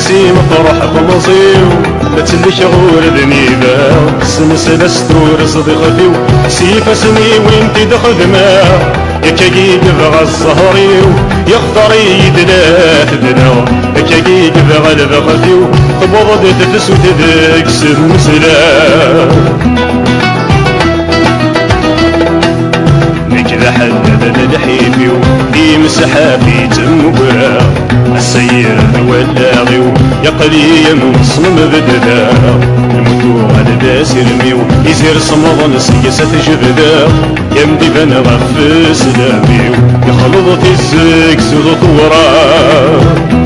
سي مطرح بمصيو لا تلي شغور ذنيبة سنسل استرور صديق فيو سيف سني وين تدخل ما يكاكي بغى الزهريو يختار يدلا تدلا يكاكي بغى البغفيو تبغض تفسو تدك سمسلا نكذا حدد الحيفيو في مسحة في تمورا السير ولاغيو يقلي من صنم بددا الموتو على داس يرميو يزير صمض نسيسة جبدا يمدي بنا غف سلاميو يخلط الزك سوض طورا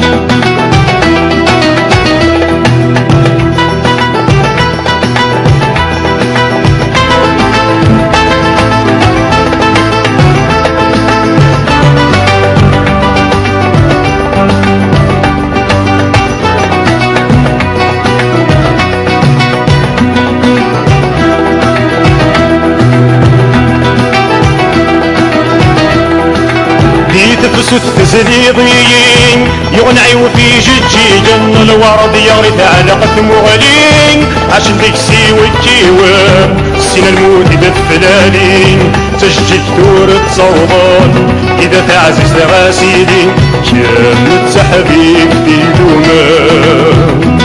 تفسد تزليضين يغنعي وفي ججي جن الورد يغرث على قتم مغلين عشان ذيك سيوي الكيوة السنة الموت بفلالين تشجي كثور تصوضان إذا تعزز لغاسيدين كامل تحبيب في دومان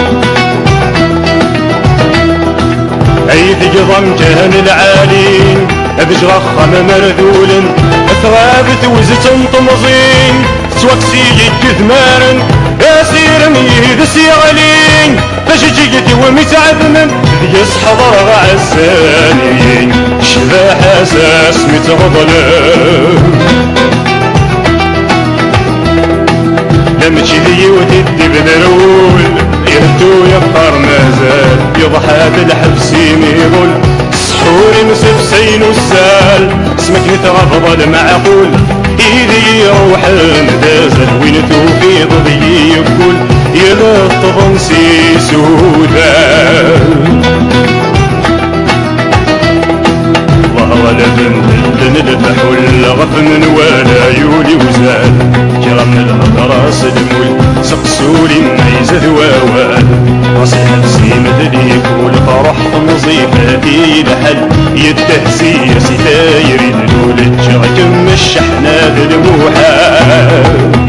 عيد جضم كهن العالين أبجرخ مرذول ثوابت وزتن طمزين توكسي كثمارن ياسير ميدس يغلين تشجيتي ومتعذمن يصحضر عالسانين شباح اساس متغضلن لمشي ذي وتدي بذرول يهدو يبقر مازال يضحى بالحبس ميغول سحور مسفسين والسال اسمك نتغفض المعقول إذي يروح ندازل وين توفيض ذي يقول يلطف نسي سودان الله لا تنهل الفحول غفن ولا يولي وزال كرم الغراس المول سقسولي ميز ذواوال راسي نفسي مدليك والفرح نظيفتي لحل يدهسي ستاير ذلول الجركم الشحنة ذلوحال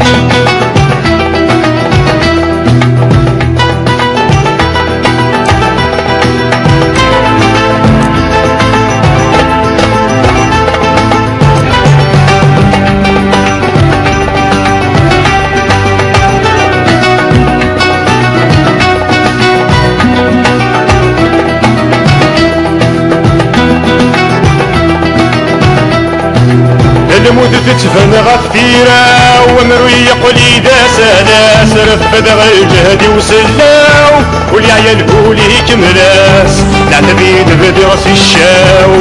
الموت تتفن غفتيرا ومرو يقول إذا سالاس رفد الجهد وسلاو والعيال هولي كملاس نعتبيد بدرس الشاو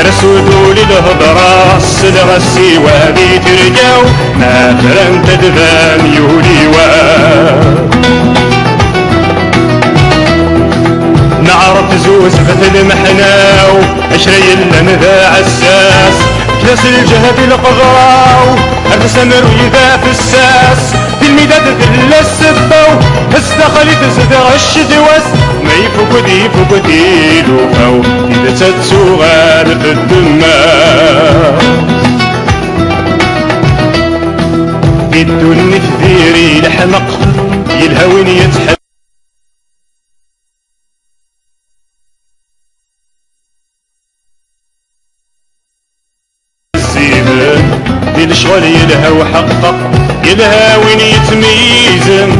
رسودو للهضراس الغسي وهذي ترجاو ما فرن تدفان يولي نعرف زوز مثل محناو عشري لنا عساس كلاس الجهد القضراو الرسمر ويذا في الساس في الميداد ذل السباو استخلي تزدغ الشدواس ما يفوق دي فوق دي لوفاو إذا تتسوغان في الدماء بدو النفذيري لحمق يلهوين يتحب الشغل يلهى وحقق يلهى وين يتميزن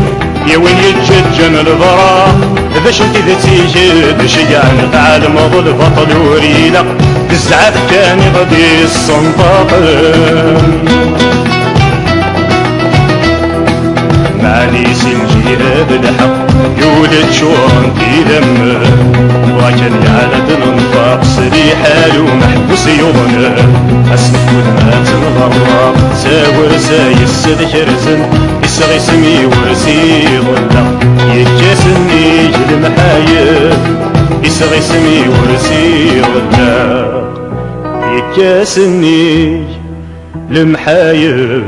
يا وين يتججن الضرا ذا شنت ذا تيجد شجعن تعال مضل بطل وريلق تزعف كان غدي الصنطاق معليس الجهاد الحق يولد شورن في دم وكان يعلد الانفاق سري حالو محبوس يضن اسمك ما تنغرق ساور سايس ذكرزن يسغي سمي ورسي ضلق يجاسني المحايد يسغي سمي ورسي ضلق يجاسني المحايد